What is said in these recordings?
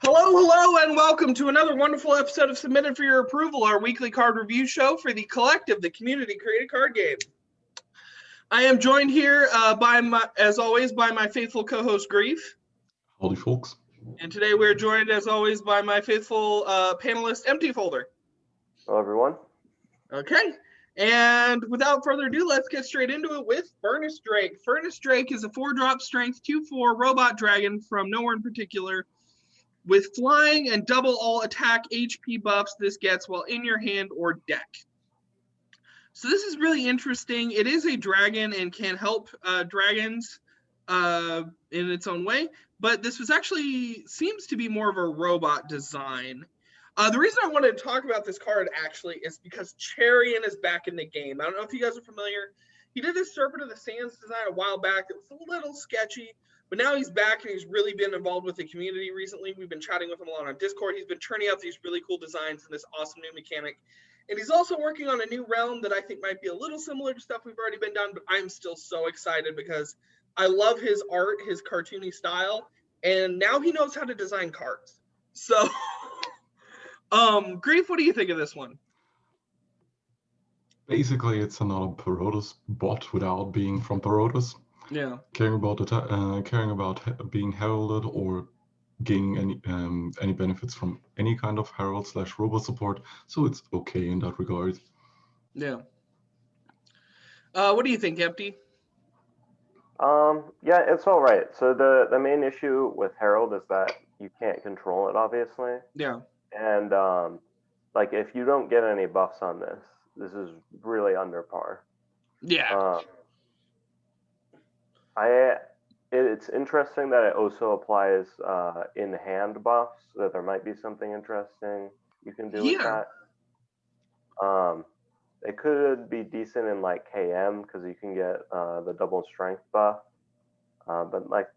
Hello, and welcome to another wonderful episode of Submitted for Your Approval, our weekly card review show for the collective, the community-created card game. I am joined here, as always, by my faithful co-host, Grief. Howdy, folks. And today we're joined, as always, by my faithful panelist, Empty Folder. Hello, everyone. Okay, and without further ado, let's get straight into it with Furnace Drake. Furnace Drake is a 4-drop strength 2/4 robot dragon from nowhere in particular. With flying and double all attack HP buffs this gets while in your hand or deck. So this is really interesting. It is a dragon and can help dragons in its own way, but this was actually seems to be more of a robot design. The reason I wanted to talk about this card actually is because Charian is back in the game. I don't know if you guys are familiar. He did a Serpent of the Sands design a while back. It was a little sketchy. But now he's back and he's really been involved with the community recently. We've been chatting with him a lot on Discord. He's been churning out these really cool designs and this awesome new mechanic. And he's also working on a new realm that I think might be a little similar to stuff we've already been done, but I'm still so excited because I love his art, his cartoony style, and now he knows how to design cards. So, Grief, what do you think of this one? Basically, it's another Perotus bot without being from Perotus. Yeah. Caring about being heralded or gaining any benefits from any kind of herald / robot support, so it's okay in that regard. Yeah. What do you think, Empty? Yeah, it's all right. So the main issue with herald is that you can't control it, obviously. Yeah. And like if you don't get any buffs on this is really under par. Yeah. It's interesting that it also applies in-hand buffs, that there might be something interesting you can do with that. It could be decent in like KM because you can get the double strength buff, but like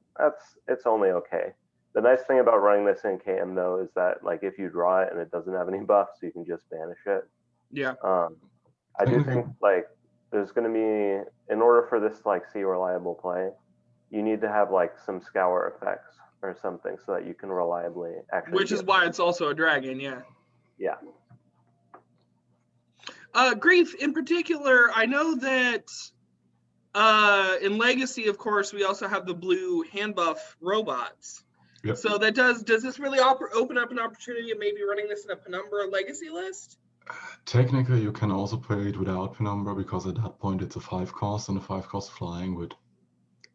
it's only okay. The nice thing about running this in KM though is that like if you draw it and it doesn't have any buffs, you can just banish it. Yeah. I do think like there's going to be, in order for this to like see reliable play, you need to have like some scour effects or something so that you can reliably actually. Which is why it's also a dragon, yeah. Yeah. Grief, in particular, I know that in Legacy, of course, we also have the blue hand buff robots. Yep. So that does this really open up an opportunity of maybe running this in a Penumbra Legacy list? Technically, you can also play it without Penumbra because at that point it's a 5-cost, and a 5-cost flying with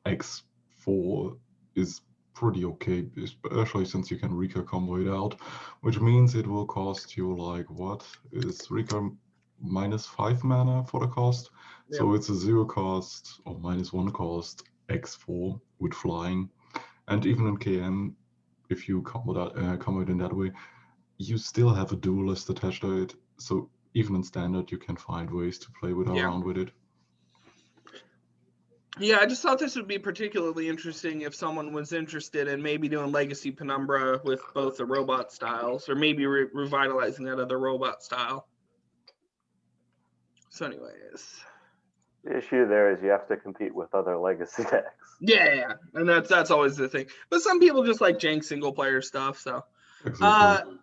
X4 is pretty okay, especially since you can Rika combo it out, which means it will cost you like, what is Rika -5 mana for the cost? Yeah. So it's a 0-cost or -1 cost X4 with flying. And even in KM, if you combo it in that way, you still have a duelist attached to it. So even in standard, you can find ways to play around with it. Yeah, I just thought this would be particularly interesting if someone was interested in maybe doing Legacy Penumbra with both the robot styles, or maybe revitalizing that other robot style. So anyways. The issue there is you have to compete with other Legacy decks. Yeah, and that's always the thing. But some people just like jank single-player stuff, so. Exactly.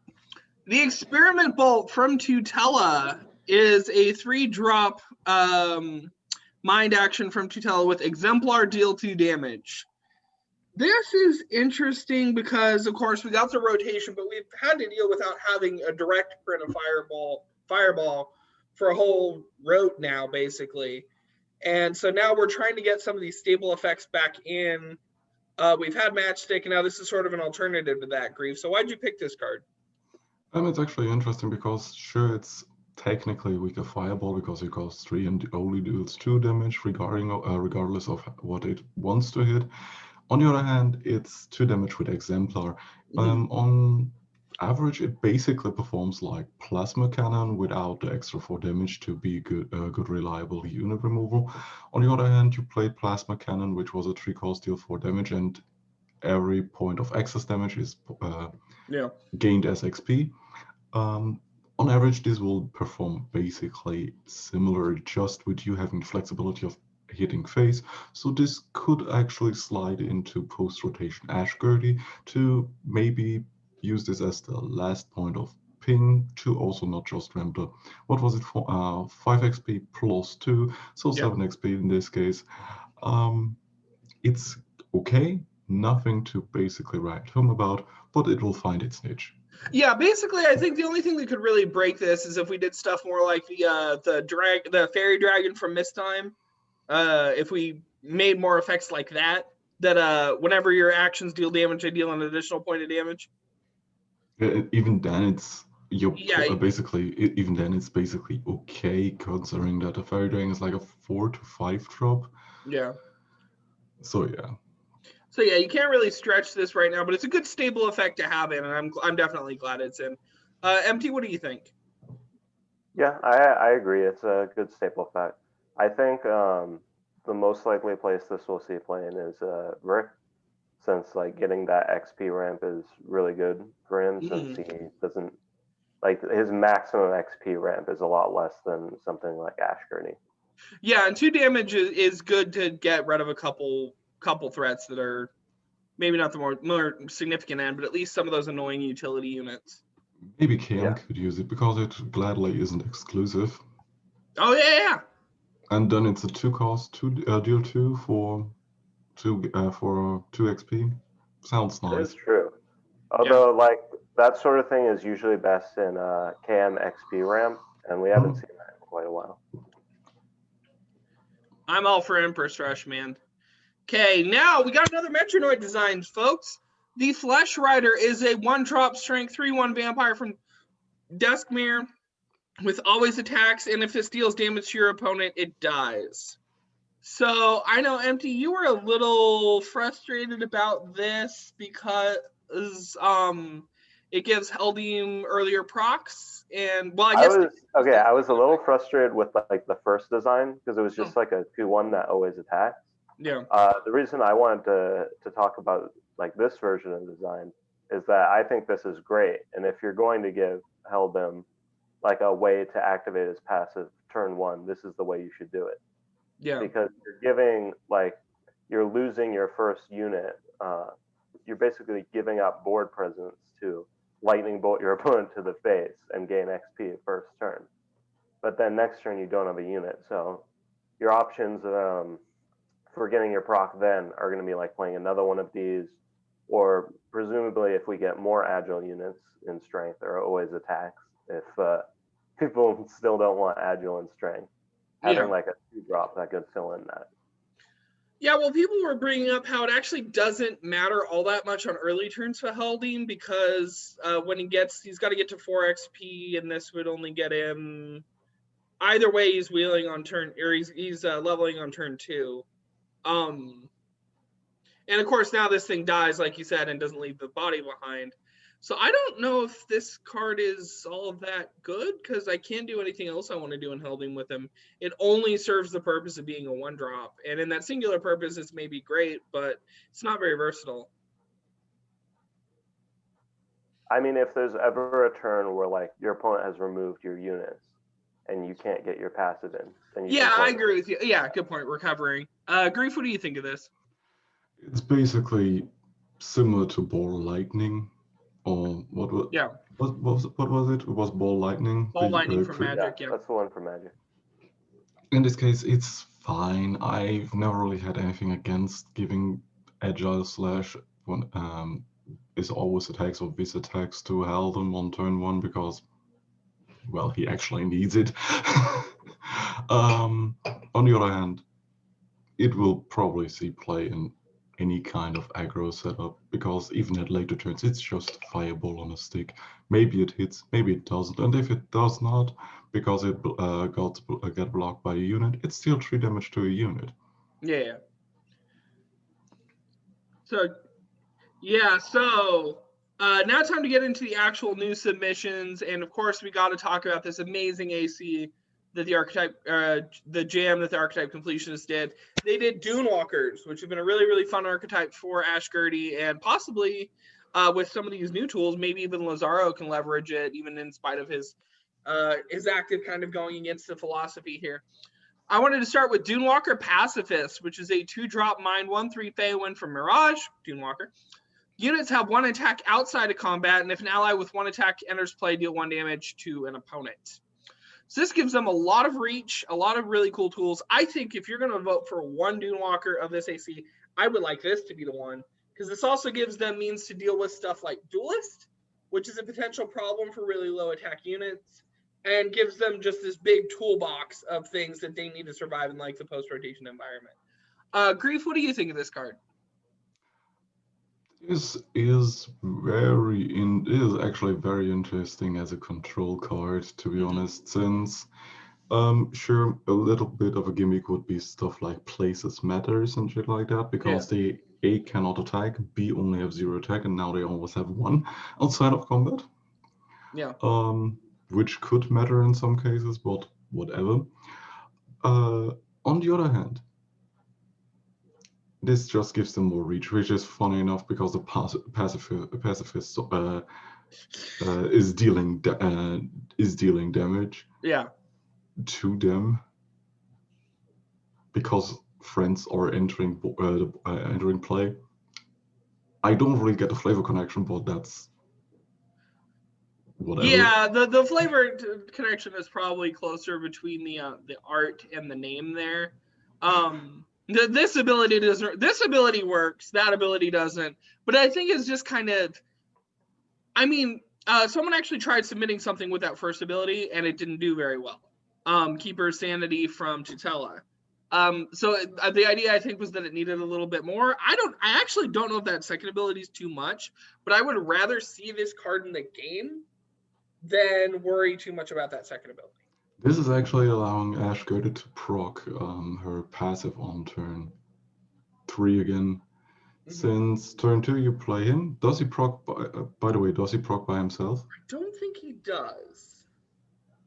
The Experiment Bolt from Tutela is a 3-drop mind action from Tutela with Exemplar, deal 2 damage. This is interesting because, of course, we got the rotation, but we've had to deal without having a direct print of Fireball for a whole rote now, basically. And so now we're trying to get some of these stable effects back in. We've had Matchstick, and now this is sort of an alternative to that, Grief. So why'd you pick this card? It's actually interesting because, sure, it's technically weaker Fireball because it costs 3 and only deals 2 damage regardless of what it wants to hit. On the other hand, it's 2 damage with Exemplar. On average, it basically performs like Plasma Cannon without the extra 4 damage to be good reliable unit removal. On the other hand, you played Plasma Cannon, which was a 3-cost deal 4 damage, and every point of excess damage is gained as XP. On average, this will perform basically similar, just with you having flexibility of hitting face. So this could actually slide into post-rotation Ashgurdy to maybe use this as the last point of ping to also not just ramp the, what was it for, 5 XP plus 2, so 7 XP in this case. It's okay, nothing to basically write home about, but it will find its niche. Yeah, basically, I think the only thing that could really break this is if we did stuff more like the fairy dragon from Misttime. If we made more effects like that, whenever your actions deal damage, they deal an additional point of damage. Even then, it's even then it's basically okay, considering that the fairy dragon is like a 4 to 5 drop. Yeah. So yeah. So yeah, you can't really stretch this right now, but it's a good stable effect to have in, and I'm definitely glad it's in. MT, what do you think? Yeah, I agree. It's a good staple effect. I think the most likely place this will see playing is Rick, since like getting that XP ramp is really good for him, since he doesn't like his maximum XP ramp is a lot less than something like Ashgurny. Yeah, and 2 damage is good to get rid of a couple threats that are maybe not the more significant end, but at least some of those annoying utility units. Maybe KM could use it because it gladly isn't exclusive. Oh yeah. And then it's a 2 cost, deal 2 for 2 XP. Sounds nice. It's true. Although like that sort of thing is usually best in KM XP ramp, and we haven't seen that in quite a while. I'm all for Empress Rush, man. Okay, now we got another Metronoid design, folks. The Fleshrider is a 1-drop strength 3/1 vampire from Duskmere with always attacks, and if this deals damage to your opponent, it dies. So I know, MT, you were a little frustrated about this because it gives Heldim earlier procs, and well, I was a little frustrated with like the first design because it was just like a 2/1 that always attacks. Yeah. The reason I wanted to talk about like this version of the design is that I think this is great, and if you're going to give Heldim like a way to activate his passive turn 1, this is the way you should do it. Yeah. Because you're losing your first unit. You're basically giving up board presence to lightning bolt your opponent to the face and gain XP first turn. But then next turn you don't have a unit, so your options for getting your proc then are going to be like playing another one of these, or presumably if we get more agile units in strength, there are always attacks. If people still don't want agile and strength, having like a 2-drop that could fill in that. Yeah, well, people were bringing up how it actually doesn't matter all that much on early turns for Heldim because when he's got to get to 4 XP, and this would only get him. Either way, he's wheeling on turn, or he's leveling on turn 2. And of course, now this thing dies, like you said, and doesn't leave the body behind. So I don't know if this card is all that good because I can't do anything else I want to do in Heldim with him. It only serves the purpose of being a 1-drop. And in that singular purpose, it's maybe great, but it's not very versatile. I mean, if there's ever a turn where like your opponent has removed your units and you can't get your passive in, then you I agree with you. Yeah, good point. Recovering. Grief, what do you think of this? It's basically similar to Ball Lightning. Or what was it? It was Ball Lightning. Ball Lightning from Magic, yeah. That's the one for Magic. In this case, it's fine. I've never really had anything against giving Agile / is always attacks or vis attacks to Heldim on turn 1 because, well, he actually needs it. On the other hand, it will probably see play in any kind of aggro setup because even at later turns, it's just fireball on a stick. Maybe it hits, maybe it doesn't, and if it does not, because it get blocked by a unit, it's still 3 damage to a unit. Yeah. So now time to get into the actual new submissions, and of course we got to talk about this amazing AC that the archetype, the jam that the archetype completionists did. They did Dunewalkers, which have been a really, really fun archetype for Ashgurdy, and possibly with some of these new tools, maybe even Lazaro can leverage it, even in spite of his active kind of going against the philosophy here. I wanted to start with Dunewalker Pacifist, which is a 2-drop mine 1/3 Feywind from Mirage, Dunewalker. Units have 1 attack outside of combat, and if an ally with 1 attack enters play, deal 1 damage to an opponent. So this gives them a lot of reach, a lot of really cool tools. I think if you're going to vote for one Dunewalker of this AC, I would like this to be the one, because this also gives them means to deal with stuff like Duelist, which is a potential problem for really low attack units, and gives them just this big toolbox of things that they need to survive in like the post-rotation environment. Grief, what do you think of this card? This is actually very interesting as a control card, to be honest, since sure, a little bit of a gimmick would be stuff like places matters and shit like that, because they A, cannot attack, B, only have 0 attack, and now they always have 1 outside of combat. Yeah. Which could matter in some cases, but whatever. On the other hand, this just gives them more reach, which is funny enough because the pacifist is dealing damage. Yeah. To them because friends are entering play. I don't really get the flavor connection, but that's whatever. Yeah, the flavor connection is probably closer between the art and the name there. This ability works, that ability doesn't, but I think it's just kind of, I mean, someone actually tried submitting something with that first ability and it didn't do very well. Keeper Sanity from Tutela. So the idea I think was that it needed a little bit more. I actually don't know if that second ability is too much, but I would rather see this card in the game than worry too much about that second ability. This is actually allowing Ashgird to proc her passive on turn 3 again. Mm-hmm. Since turn 2 you play him. Does he proc by the way, does he proc by himself? I don't think he does.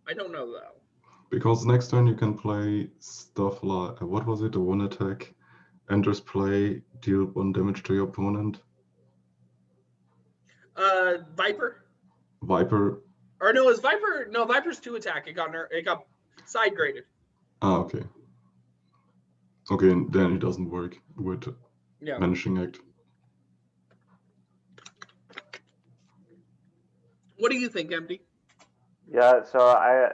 I don't know though. Because next turn you can play stuff like, what was it, a 1 attack, enters play, deal 1 damage to your opponent. Viper? Or no, is Viper? No, Viper's 2 attack. It got side graded. Ah, okay. Okay, and then it doesn't work with Vanishing Act. What do you think, MD? Yeah, so I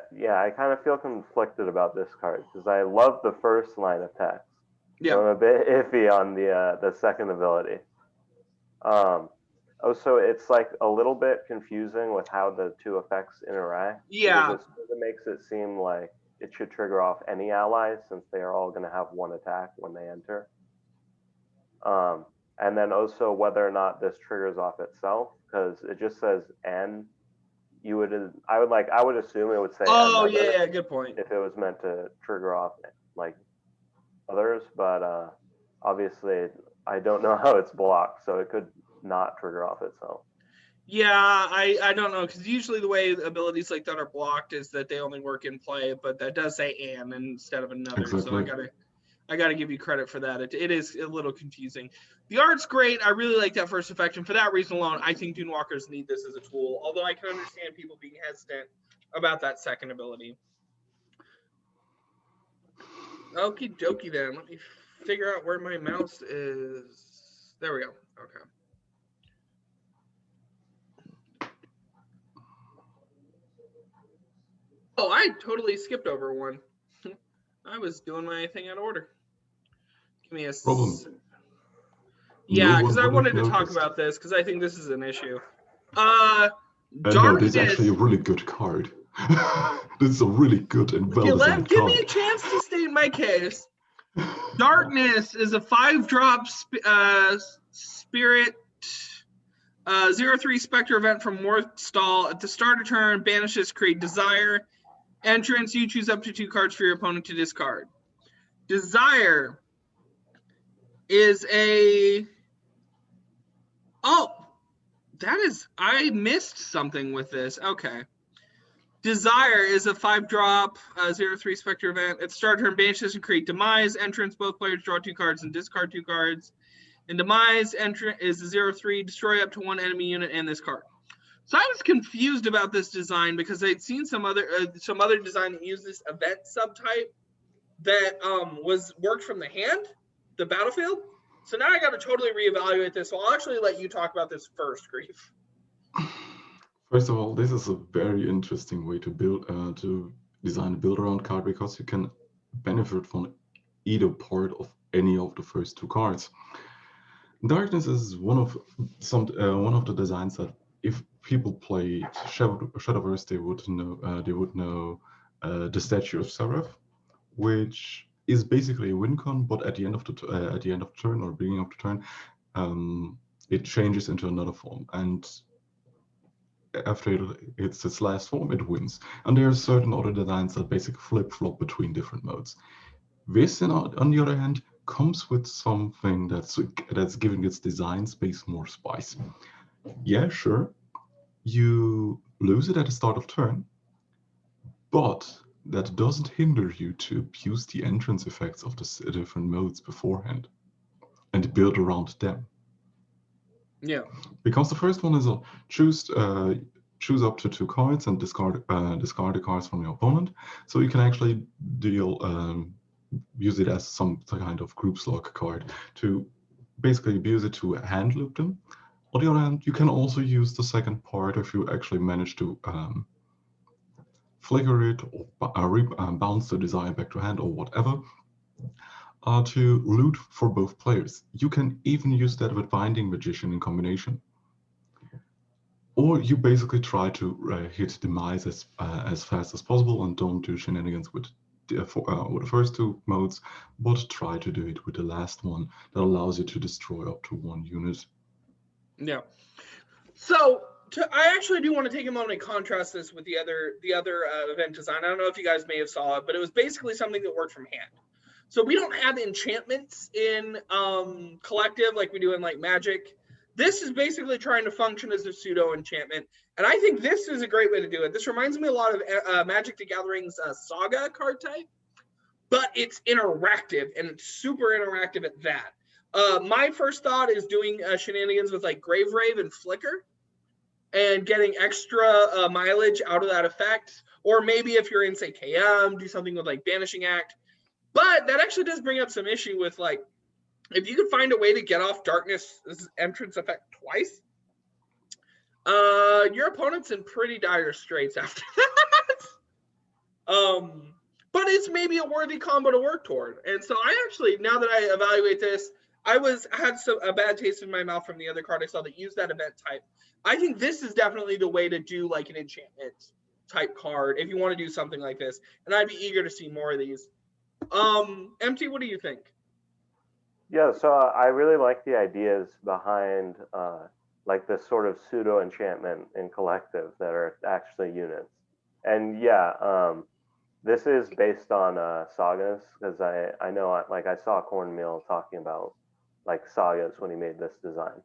kind of feel conflicted about this card because I love the first line of text. Yeah, so I'm a bit iffy on the second ability. So it's like a little bit confusing with how the 2 effects interact. Yeah, it makes it seem like it should trigger off any allies since they are all going to have 1 attack when they enter. And then also whether or not this triggers off itself, because it just says N. I would assume it would say. Oh yeah, good point. If it was meant to trigger off like others, but obviously I don't know how it's blocked, so it could not trigger off itself. Yeah, I don't know, because usually the way abilities like that are blocked is that they only work in play, but that does say "and" instead of another. Exactly. So I gotta give you credit for that. It is a little confusing. The art's great. I really like that first effect, and for that reason alone, I think Dunewalkers need this as a tool. Although I can understand people being hesitant about that second ability. Okie dokie then. Let me figure out where my mouse is. There we go. Okay. Oh, I totally skipped over one. I was doing my thing out of order. Give me a problem. Yeah, because I wanted to talk about this because I think this is an issue. No, this is actually a really good card. This is a really good and well-designed card. Give me a chance to state my case. Darkness is a 5-drop spirit 0/3 Spectre event from Morthstall. At the start of turn, banishes, create Desire. Entrance, you choose up to 2 cards for your opponent to discard. Desire is a... Oh, that is... I missed something with this. Okay. Desire is a 5-drop 0/3 Spectre event. At the start of turn, banishes and create Demise. Entrance, both players draw 2 cards and discard 2 cards. And Demise is a 0/3, destroy up to 1 enemy unit and this card. So I was confused about this design because I'd seen some other design that used this event subtype that worked from the hand, the battlefield. So now I got to totally reevaluate this. So I'll actually let you talk about this first, Grief. First of all, this is a very interesting way to build, to design a build-around card because you can benefit from either part of any of the first two cards. Darkness is one of the designs that if people play Shadowverse, they would know the Statue of Seraph, which is basically a win con, but at the end of the turn or beginning of the turn, it changes into another form, and after it's its last form, it wins. And there are certain other designs that basically flip-flop between different modes. This, on the other hand, comes with something that's giving its design space more spice. Yeah, sure, you lose it at the start of turn, but that doesn't hinder you to abuse the entrance effects of the different modes beforehand and build around them. Yeah. Because the first one is a choose up to 2 cards and discard the cards from your opponent, so you can actually use it as some kind of group slug card to basically abuse it to hand loop them. On the other hand, you can also use the second part if you actually manage to flicker it or bounce the desire back to hand or whatever, to loot for both players. You can even use that with Binding Magician in combination. Or you basically try to hit Demise as fast as possible and don't do shenanigans with the first two modes, but try to do it with the last one that allows you to destroy up to 1 unit. Yeah. So I actually do want to take a moment and contrast this with the other event design. I don't know if you guys may have saw it, but it was basically something that worked from hand. So we don't have enchantments in collective like we do in like Magic. This is basically trying to function as a pseudo enchantment, and I think this is a great way to do it. This reminds me a lot of Magic the Gathering's Saga card type, but it's interactive, and it's super interactive at that. My first thought is doing shenanigans with like Grave Rave and Flicker and getting extra mileage out of that effect. Or maybe if you're in, say, KM, do something with like Banishing Act. But that actually does bring up some issue with like, if you could find a way to get off Darkness' entrance effect twice, your opponent's in pretty dire straits after that. But it's maybe a worthy combo to work toward. And so I actually, now that I evaluate this, I had a bad taste in my mouth from the other card I saw that used that event type. I think this is definitely the way to do like an enchantment type card if you want to do something like this. And I'd be eager to see more of these. MT, what do you think? Yeah, so I really like the ideas behind like this sort of pseudo enchantment in collective that are actually units. And yeah, this is based on sagas, because I know like I saw Cornmeal talking about like sagas when he made this design.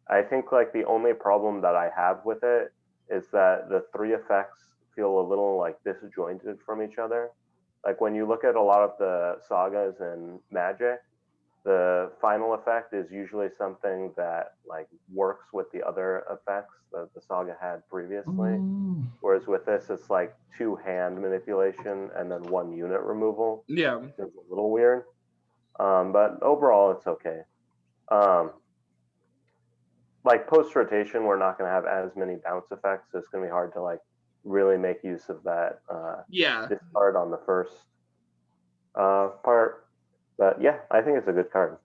I think like the only problem that I have with it is that the 3 effects feel a little like disjointed from each other. Like when you look at a lot of the sagas in Magic, the final effect is usually something that like works with the other effects that the saga had previously. Whereas with this, it's like 2 hand manipulation and then 1 unit removal. Yeah. It's a little weird. But overall, it's okay. Like post-rotation, we're not going to have as many bounce effects, so it's going to be hard to like really make use of that discard on the first part. But yeah, I think it's a good card.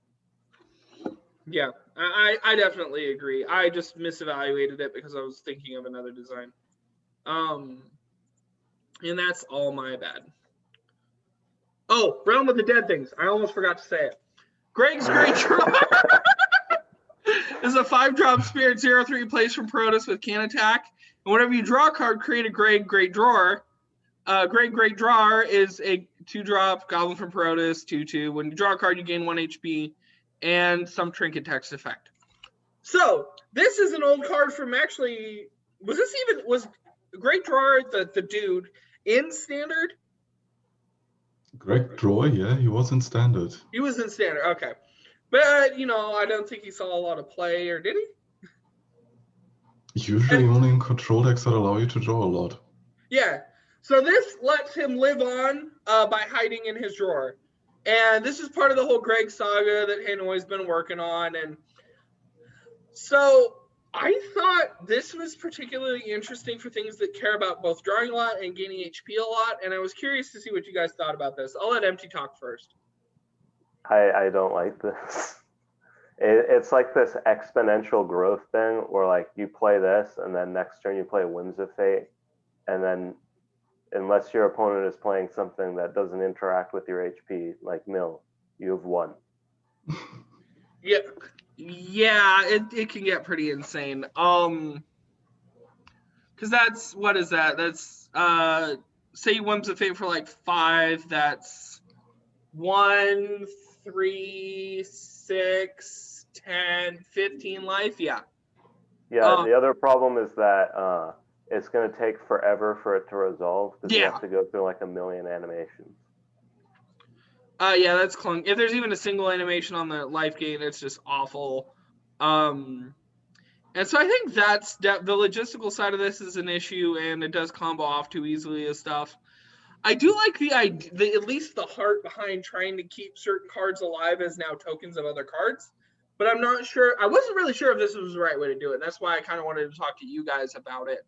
Yeah, I definitely agree. I just misevaluated it because I was thinking of another design. And that's all my bad. Oh, Realm of the Dead things. I almost forgot to say it. Greg's Great Drawer is a 5-drop spirit 0/3 plays from Protoss with can attack. And whenever you draw a card, create a Greg Great Drawer. Greg Great Drawer is a 2-drop goblin from Protoss, 2/2. When you draw a card, you gain 1 HP and some trinket text effect. So this is an old card from actually, was Great Drawer the dude in Standard? Greg Drawer, yeah, he was in Standard. He was in Standard, okay. But, you know, I don't think he saw a lot of play, or did he? Usually only in control decks that allow you to draw a lot. Yeah. So this lets him live on by hiding in his drawer. And this is part of the whole Greg saga that Hanoi's been working on. And so I thought this was particularly interesting for things that care about both drawing a lot and gaining HP a lot. And I was curious to see what you guys thought about this. I'll let Empty talk first. I don't like this. It's like this exponential growth thing where like you play this and then next turn you play Winds of Fate, and then unless your opponent is playing something that doesn't interact with your HP, like Mill, you have won. Yeah, it can get pretty insane. Because that's, what is that? That's say you Winds of Fate for like 5. That's 1, 3, 6, 10, 15 life. Yeah. Yeah. The other problem is that it's going to take forever for it to resolve because you have to go through like a million animations. Yeah, that's clunky. If there's even a single animation on the life gain, it's just awful. And so I think that's the logistical side of this is an issue, and it does combo off too easily and stuff. I do like the idea, at least the heart behind trying to keep certain cards alive as now tokens of other cards. But I'm not sure. I wasn't really sure if this was the right way to do it. That's why I kind of wanted to talk to you guys about it.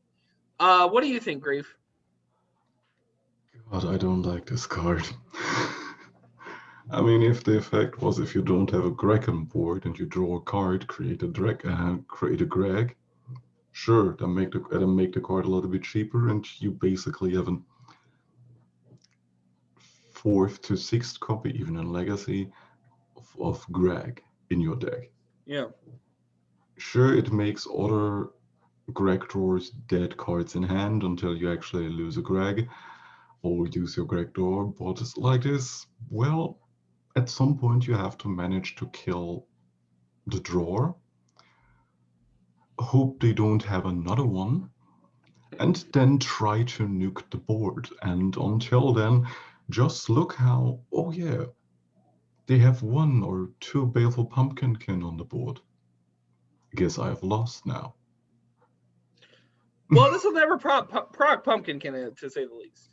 What do you think, Grief? God, I don't like this card. I mean, if the effect was if you don't have a Greg on board and you draw a card, create a Greg, sure, then make the card a little bit cheaper, and you basically have a 4th to 6th copy, even in Legacy, of Greg in your deck. Yeah. Sure, it makes other Greg drawers dead cards in hand until you actually lose a Greg or use your Greg drawer, but it's like this, well, at some point you have to manage to kill the drawer, hope they don't have another one, and then try to nuke the board. And until then, just look how, oh yeah, they have 1 or 2 Baleful Pumpkinkin on the board. I guess I have lost now. Well, this will never proc Pumpkinkin, to say the least,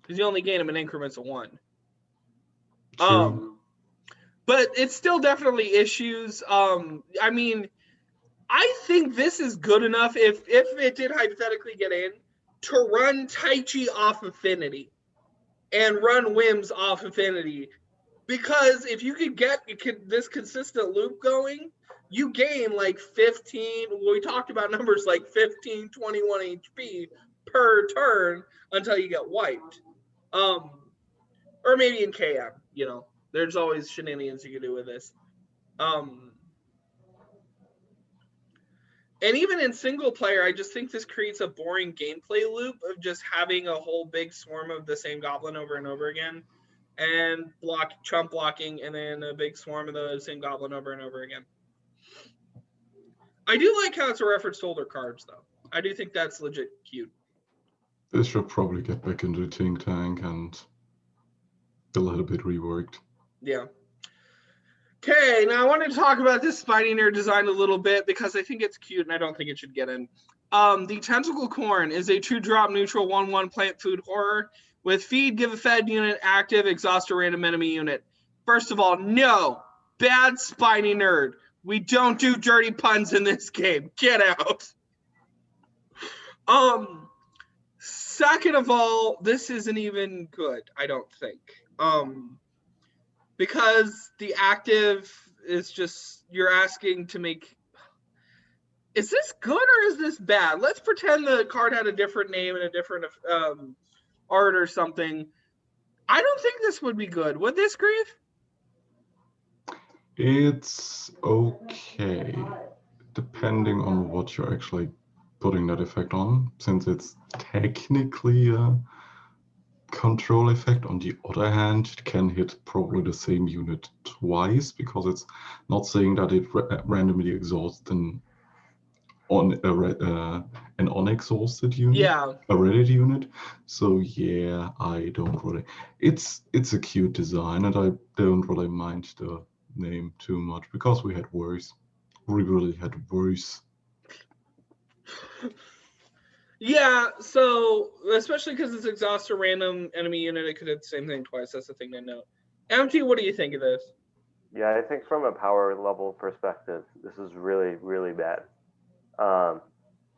because you only gain them in increments of 1. True. But it's still definitely issues. I mean, I think this is good enough if it did hypothetically get in to run Tai Chi off Affinity and run Whims off Affinity, because if you could get this consistent loop going, you gain like 15, we talked about numbers like 15, 21 HP per turn until you get wiped. Or maybe in KM, you know, there's always shenanigans you can do with this. And even in single player, I just think this creates a boring gameplay loop of just having a whole big swarm of the same goblin over and over again, and chump blocking, and then a big swarm of the same goblin over and over again. I do like how it's a reference to older cards, though. I do think that's legit cute. This should probably get back into the think tank and a little bit reworked. Yeah. Okay, now I wanted to talk about this Spiny Nerd design a little bit because I think it's cute and I don't think it should get in. The Tentacle Corn is a 2-drop neutral 1/1 plant food horror with feed, give a fed unit active, exhaust a random enemy unit. First of all, no, bad Spiny Nerd. We don't do dirty puns in this game. Get out. Second of all, this isn't even good, I don't think. Because the active is just, you're asking to make, is this good or is this bad? Let's pretend the card had a different name and a different art or something. I don't think this would be good. Would this, Grief? It's okay, depending on what you're actually putting that effect on, since it's technically a control effect. On the other hand, it can hit probably the same unit twice because it's not saying that it randomly exhausts an unexhausted unit, a ready unit. So yeah, I don't really. It's a cute design, and I don't really mind the name too much because we had worse. We really had worse. Yeah, so especially because it's exhaust a random enemy unit, it could hit the same thing twice. That's the thing to note. MT, what do you think of this? Yeah, I think from a power level perspective, this is really, really bad.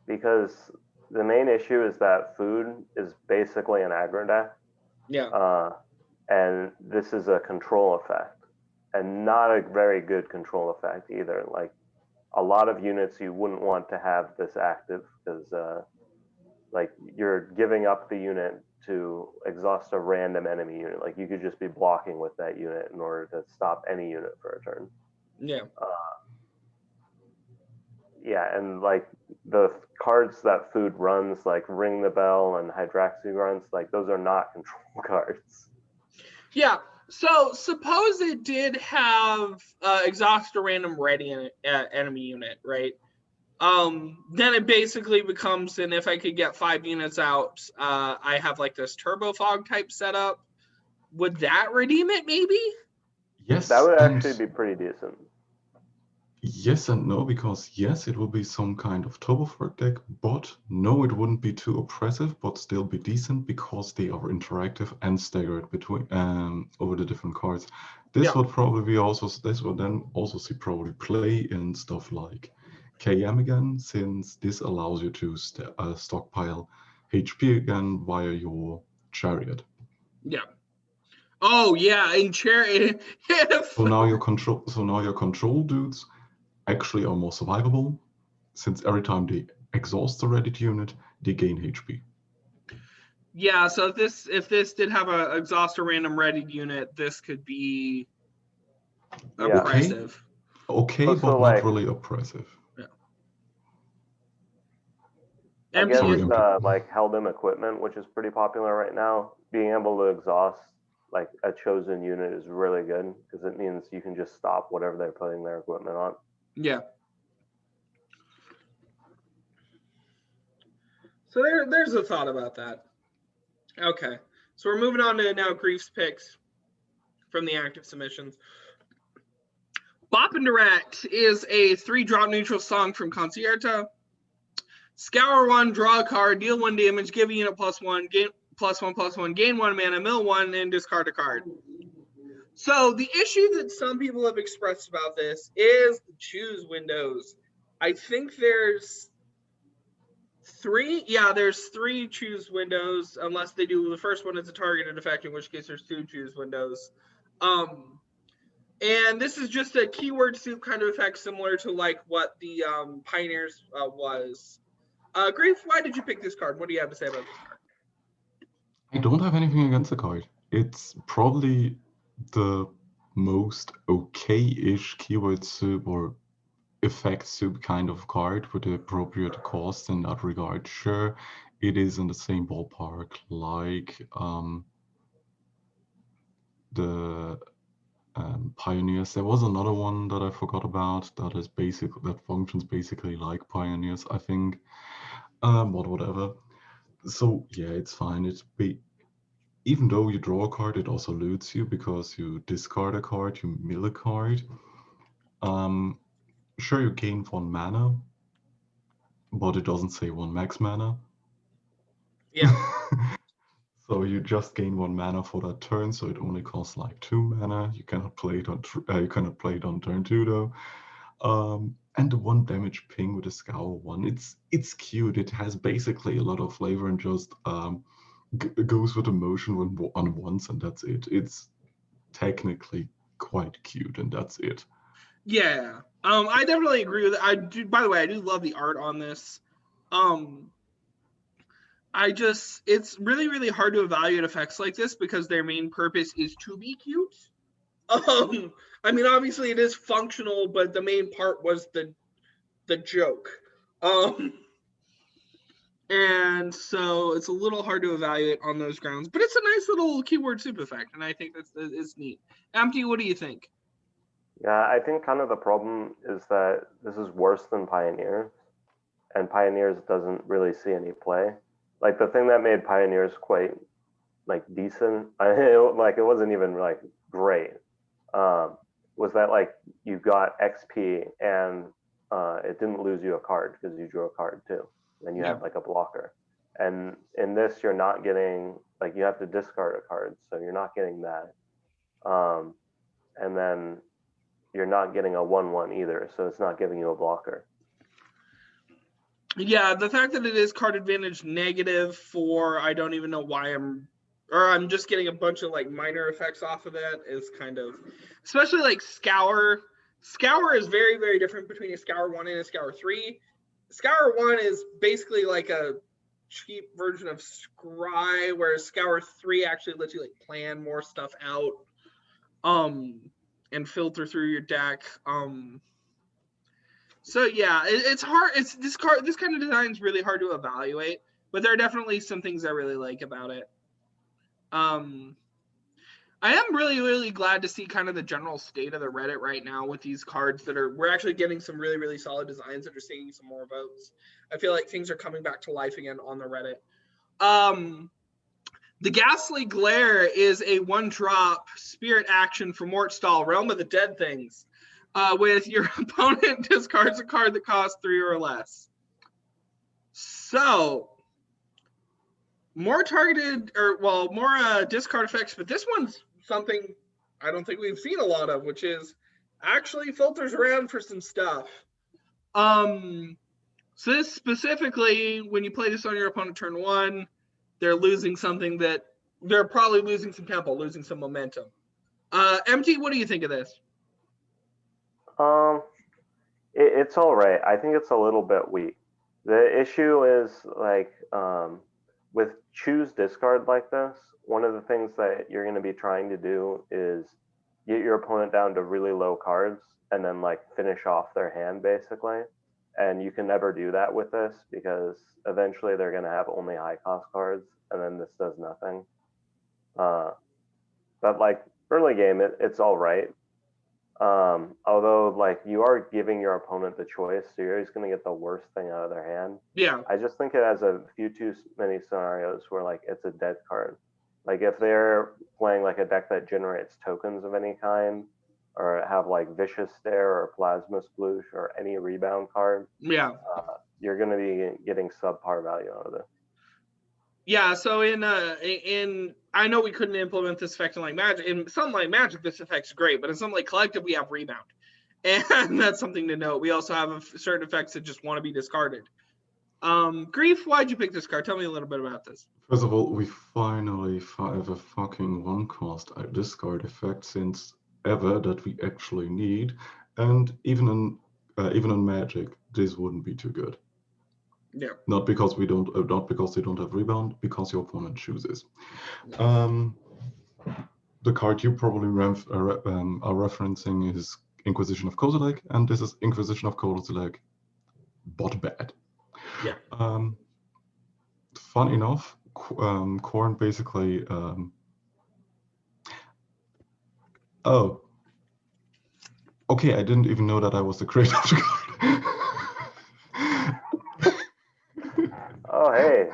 Because the main issue is that food is basically an aggro deck. Yeah. And this is a control effect, and not a very good control effect either. Like a lot of units, you wouldn't want to have this active because, like, you're giving up the unit to exhaust a random enemy unit. Like you could just be blocking with that unit in order to stop any unit for a turn. Yeah. Yeah, and like the cards that food runs, like Ring the Bell and Hydraxi runs, like those are not control cards. Yeah. So suppose it did have exhaust a random ready enemy unit, right? Then it basically becomes, and if I could get 5 units out, I have like this turbo fog type setup. Would that redeem it? Maybe. Yes, That would and actually be pretty decent. yes and no, because yes, it will be some kind of turbo fork deck, but no, it wouldn't be too oppressive, but still be decent because they are interactive and staggered between over the different cards. This Yeah. would probably be also this would then also see probably play in stuff like KM again, since this allows you to stockpile HP again via your chariot. Yeah. Oh yeah, in chariot. So now your control dudes actually are more survivable, since every time they exhaust the ready unit, they gain HP. Yeah, so if this did have a exhaust a random ready unit, this could be oppressive. Okay, So, but like, not really oppressive. Yeah. Against like Heldem equipment, which is pretty popular right now, being able to exhaust like a chosen unit is really good because it means you can just stop whatever they're putting their equipment on. Yeah. So there's a thought about that. Okay. So we're moving on to now Grief's picks from the active submissions. Boppendirekt is a 3-drop neutral song from Concierta. Scour 1, draw a card, deal 1 damage, give a unit +1, gain +1/+1, gain 1 mana, mill 1, and discard a card. So the issue that some people have expressed about this is the choose windows. I think there's 3. Yeah, there's 3 choose windows, unless they do the first one as a targeted effect, in which case there's 2 choose windows. And this is just a keyword soup kind of effect, similar to like what the Pioneers was. Grief, why did you pick this card? What do you have to say about this card? I don't have anything against the card. It's probably the most okay-ish keyword soup or effect soup kind of card with the appropriate cost in that regard. Sure, it is in the same ballpark like the Pioneers. There was another one that I forgot about that functions basically like Pioneers, I think. But whatever. So yeah, it's fine. Even though you draw a card, it also loots you because you discard a card, you mill a card. Sure, you gain 1 mana, but it doesn't say 1 max mana. Yeah. So you just gain 1 mana for that turn, so it only costs like 2 mana. You cannot play it on turn 2 though. And the 1 damage ping with the Scour 1, it's cute. It has basically a lot of flavor and just goes with emotion on once, and that's it. It's technically quite cute, and that's it. Yeah. I definitely agree with it. I do. By the way, I do love the art on this. It's really, really hard to evaluate effects like this because their main purpose is to be cute. I mean, obviously it is functional, but the main part was the joke. And so it's a little hard to evaluate on those grounds, but it's a nice little keyword soup effect, and I think it's neat. Empty, what do you think? Yeah, I think kind of the problem is that this is worse than Pioneers, and Pioneers doesn't really see any play. Like the thing that made Pioneers quite like decent, it wasn't even like great, was that like you got XP and it didn't lose you a card because you drew a card too, and you had like a blocker. And in this, you're not getting, like, you have to discard a card, so you're not getting that. and then you're not getting a 1/1 either, so it's not giving you a blocker. Yeah, the fact that it is card advantage negative for I don't even know why I'm just getting a bunch of like minor effects off of it is kind of, especially like Scour. Scour is very, very different between a Scour 1 and a Scour 3. Scour 1 is basically like a cheap version of Scry, whereas Scour 3 actually lets you like plan more stuff out and filter through your deck. So yeah, it's hard. It's this kind of design is really hard to evaluate, but there are definitely some things I really like about it. I am really, really glad to see kind of the general state of the Reddit right now with these cards we're actually getting some really, really solid designs that are seeing some more votes. I feel like things are coming back to life again on the Reddit. The Ghastly Glare is a 1-drop spirit action for Mortstall, Realm of the Dead Things. With your opponent discards a card that costs 3 or less. So, more targeted, more discard effects, but this one's something I don't think we've seen a lot of, which is actually filters around for some stuff. So this specifically, when you play this on your opponent turn 1, they're losing something that they're probably losing some tempo, losing some momentum. MT, what do you think of this? It's all right. I think it's a little bit weak. The issue is like with choose discard like this, one of the things that you're going to be trying to do is get your opponent down to really low cards and then like finish off their hand basically. And you can never do that with this because eventually they're going to have only high cost cards and then this does nothing. But like early game, it's all right. Although like you are giving your opponent the choice, so you're always going to get the worst thing out of their hand. Yeah. I just think it has a few too many scenarios where like it's a dead card. Like if they're playing like a deck that generates tokens of any kind, or have like Vicious Stare or Plasma Sploosh or any rebound card, yeah, you're going to be getting subpar value out of it. Yeah, so in I know we couldn't implement this effect in like Magic. In something like Magic, this effect's great, but in something like Collective, we have Rebound, and that's something to note. We also have certain effects that just want to be discarded. Grief, why'd you pick this card? Tell me a little bit about this. First of all, we finally have a fucking 1-cost discard effect since ever that we actually need, and even in Magic, this wouldn't be too good. Yeah. Not because they don't have rebound, because your opponent chooses. The card you probably are referencing is Inquisition of Kozilek, and this is Inquisition of Kozilek, bot bad. Yeah. Fun enough, Corn basically. Oh. Okay, I didn't even know that I was the creator of the card. Oh, hey.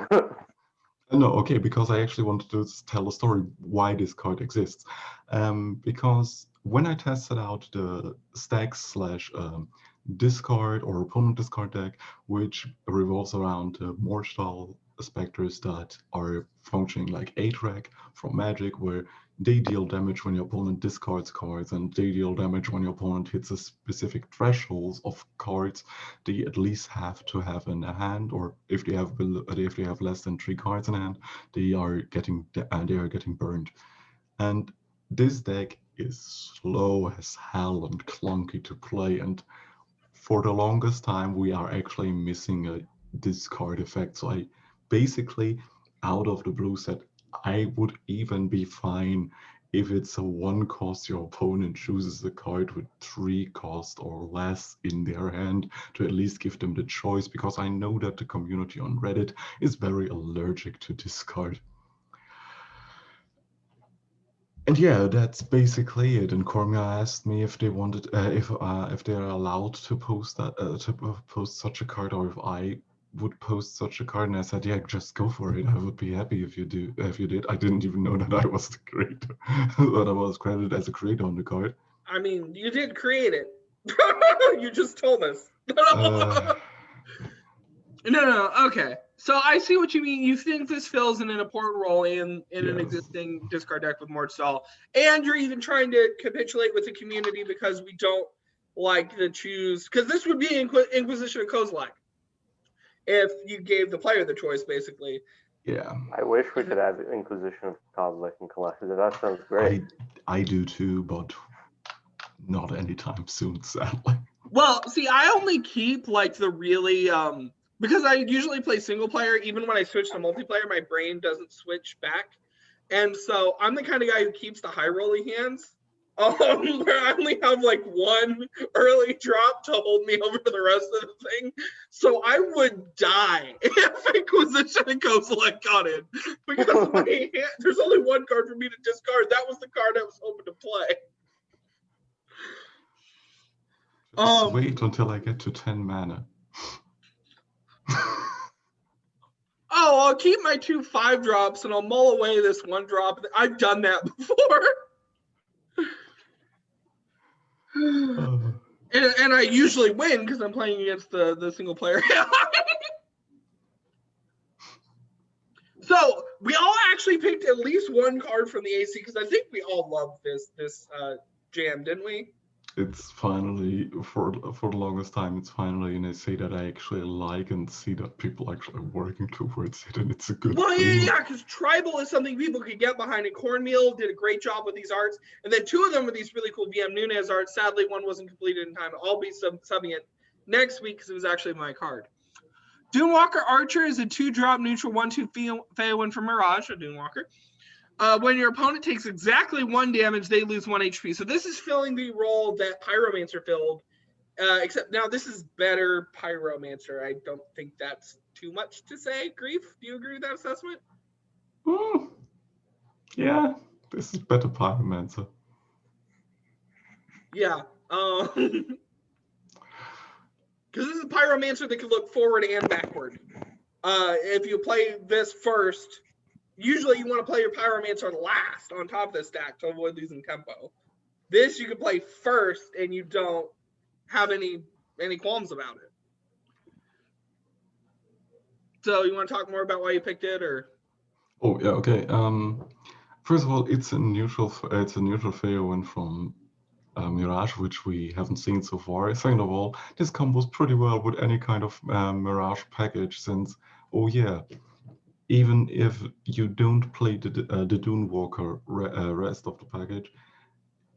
No, okay, because I actually wanted to tell a story why this card exists. Because when I tested out the stacks / discard or opponent discard deck, which revolves around Mortal Specters that are functioning like 8-rack from Magic, where they deal damage when your opponent discards cards, and they deal damage when your opponent hits a specific threshold of cards they at least have to have in their hand, or if they have less than 3 cards in hand, they are getting burned. And this deck is slow as hell and clunky to play, and for the longest time we are actually missing a discard effect. So I basically, out of the blue, said I would even be fine if it's a 1-cost your opponent chooses a card with 3 cost or less in their hand, to at least give them the choice, because I know that the community on Reddit is very allergic to discard. And yeah, that's basically it. And Cormia asked me if they wanted, if they are allowed to post that, to post such a card, or if I would post such a card, and I said, yeah, just go for it. I would be happy if you did. I didn't even know that I was the creator, that I was credited as a creator on the card. I mean, you did create it. You just told us. No, okay. So I see what you mean. You think this fills in an important role in an Yes. existing discard deck with Mordstall, and you're even trying to capitulate with the community because we don't like to choose, because this would be Inquisition of Kozilek if you gave the player the choice, basically. Yeah. I wish we could have Inquisition of Kozilek and Collected. That sounds great. I do too, but not anytime soon, sadly. Well, see, I only keep like the really because I usually play single player. Even when I switch to multiplayer, my brain doesn't switch back, and so I'm the kind of guy who keeps the high rolling hands. Where I only have like one early drop to hold me over the rest of the thing. So I would die if Inquisition and Kozilek got in, because there's only one card for me to discard. That was the card I was hoping to play. Just wait until I get to 10 mana. Oh, I'll keep my 2 5-drops and I'll mull away this 1 drop. I've done that before. And I usually win because I'm playing against the single player. So we all actually picked at least one card from the AC, because I think we all loved this jam, didn't we? It's finally, for the longest time, it's finally an essay that I actually like and see that people actually are working towards it, and it's a good thing. Yeah, because Tribal is something people could get behind, and Cornmeal did a great job with these arts, and then 2 of them were these really cool VM Nunez arts. Sadly, one wasn't completed in time. I'll be subbing it next week because it was actually my card. Dunewalker Archer is a 2-drop neutral 1/2 Feowin from Mirage, a Dunewalker. When your opponent takes exactly 1 damage, they lose 1 HP. So this is filling the role that Pyromancer filled, except now this is better Pyromancer. I don't think that's too much to say. Grief, do you agree with that assessment? Yeah, this is better Pyromancer. Yeah. Because this is a Pyromancer that can look forward and backward. If you play this first, usually you want to play your Pyromancer last on top of the stack to avoid losing tempo. This you can play first and you don't have any qualms about it. So you want to talk more about why you picked it, or? Oh yeah, okay. First of all, it's a neutral Feowin from Mirage, which we haven't seen so far. Second of all, this combos pretty well with any kind of Mirage package, since, oh yeah, even if you don't play the Dunewalker rest of the package,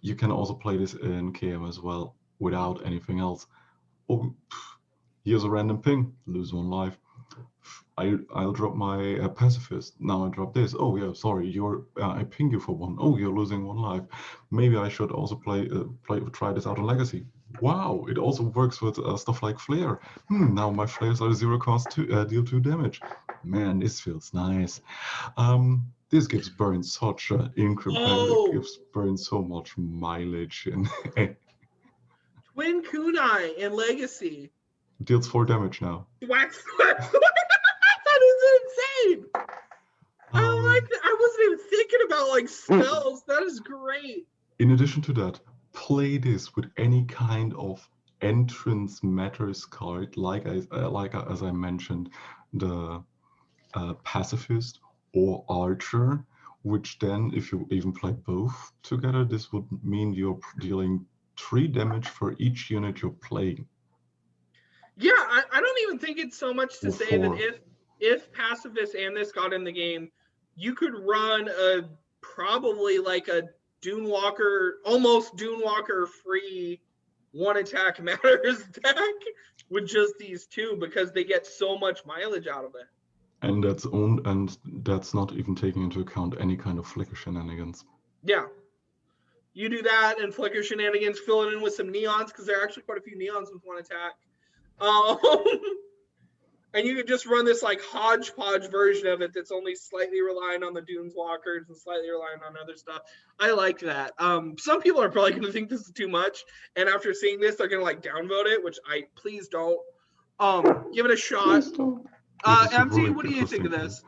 you can also play this in KM as well without anything else. Oh, here's a random ping, lose 1 life. I'll drop my Pacifist. Now I drop this. Oh yeah, sorry, I ping you for 1. Oh, you're losing 1 life. Maybe I should also try this out on Legacy. Wow, it also works with stuff like Flare. Now my flares are 0 cost to deal 2 damage. Man, this feels nice. This gives Burn such an increment. It gives Burn so much mileage. And Twin Kunai in Legacy. Deals 4 damage now. That is insane. I like that. I wasn't even thinking about like spells. That is great. In addition to that, play this with any kind of entrance matters card, like as I mentioned, the Pacifist or Archer, which then, if you even play both together, this would mean you're dealing 3 damage for each unit you're playing. Yeah, I don't even think it's so much to say that if Pacifist and this got in the game, you could run probably like a Dunewalker, almost Dunewalker free 1-attack matters deck with just these 2, because they get so much mileage out of it. And that's not even taking into account any kind of flicker shenanigans. Yeah. You do that and flicker shenanigans, fill it in with some neons, because there are actually quite a few neons with 1 attack. And you could just run this like hodgepodge version of it that's only slightly relying on the Dunewalkers and slightly relying on other stuff. I like that. Some people are probably going to think this is too much, and after seeing this, they're going to like downvote it, which please don't. Give it a shot. MT, what do you think of this?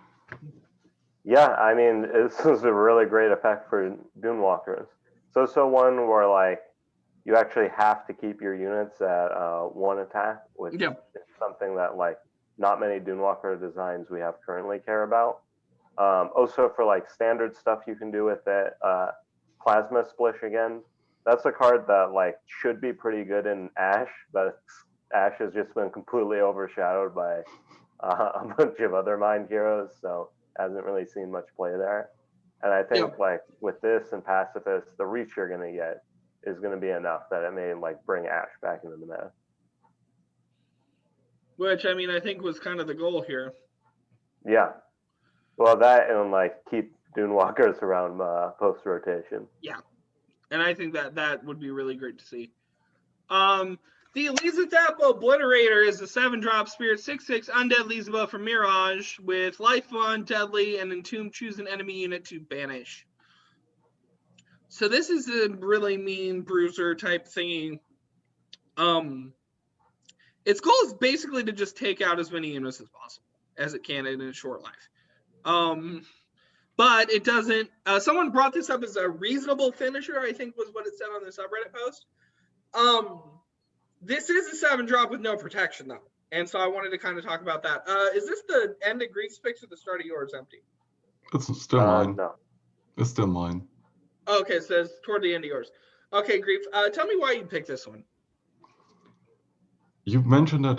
Yeah, I mean, this is a really great effect for Dunewalkers. So one where like you actually have to keep your units at 1 attack, which is something that like not many Dunewalker designs we have currently care about. Also for like standard stuff you can do with it, Plasma Splish again. That's a card that like should be pretty good in Ash, but Ash has just been completely overshadowed by a bunch of other Mind Heroes, so hasn't really seen much play there. And I think like with this and Pacifist, the reach you're gonna get is gonna be enough that it may like bring Ash back into the meta. Which, I mean, I think was kind of the goal here. Yeah. Well, that and like keep Dunewalkers around post rotation. Yeah. And I think that would be really great to see. The Lizathep Obliterator is a 7-drop spirit 6/6 undead Lizathep from Mirage with life 1, deadly, and entomb. Choose an enemy unit to banish. So this is a really mean bruiser type thingy. Its goal is basically to just take out as many units as possible as it can in a short life. But it doesn't. Someone brought this up as a reasonable finisher, I think was what it said on the subreddit post. This is a 7-drop with no protection, though. And so I wanted to kind of talk about that. Is this the end of Grief's picks or the start of yours, Empty? It's still mine. No. It's still mine. Okay, so it's toward the end of yours. Okay, Grief, tell me why you picked this one. You mentioned that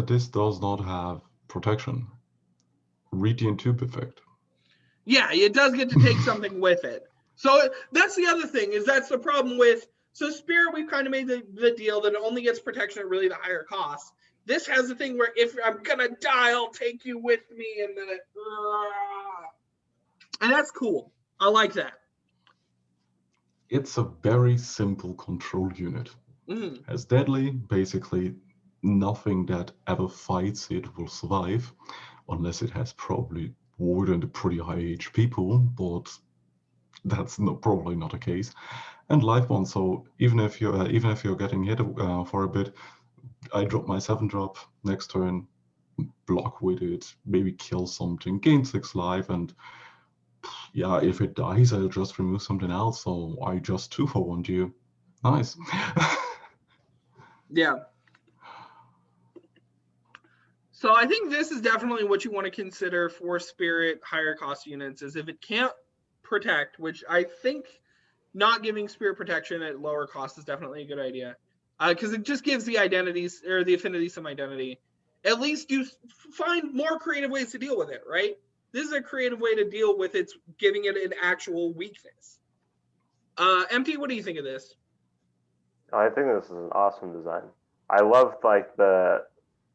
this does not have protection. Read the entomb effect. Yeah, it does get to take something with it. So that's the other thing, is that's the problem with... So Spirit, we've kind of made the deal that it only gets protection at really the higher cost. This has the thing where if I'm going to die, I'll take you with me. And then and that's cool. I like that. It's a very simple control unit. As deadly, basically nothing that ever fights it will survive, unless it has probably Ward and a pretty high HP pool, but that's probably not the case. And life 1, so even if you're getting hit for a bit, I drop my 7-drop next turn, block with it, maybe kill something, gain 6 life, and yeah, if it dies, I'll just remove something else. So I just 2-for-1 you. Nice. Yeah. So I think this is definitely what you want to consider for Spirit higher cost units, is if it can't protect, which I think not giving Spirit protection at lower cost is definitely a good idea, because it just gives the identities or the affinity some identity. At least you find more creative ways to deal with it, right? This is a creative way to deal with it, giving it an actual weakness. Empty, what do you think of this? I think this is an awesome design. I love like the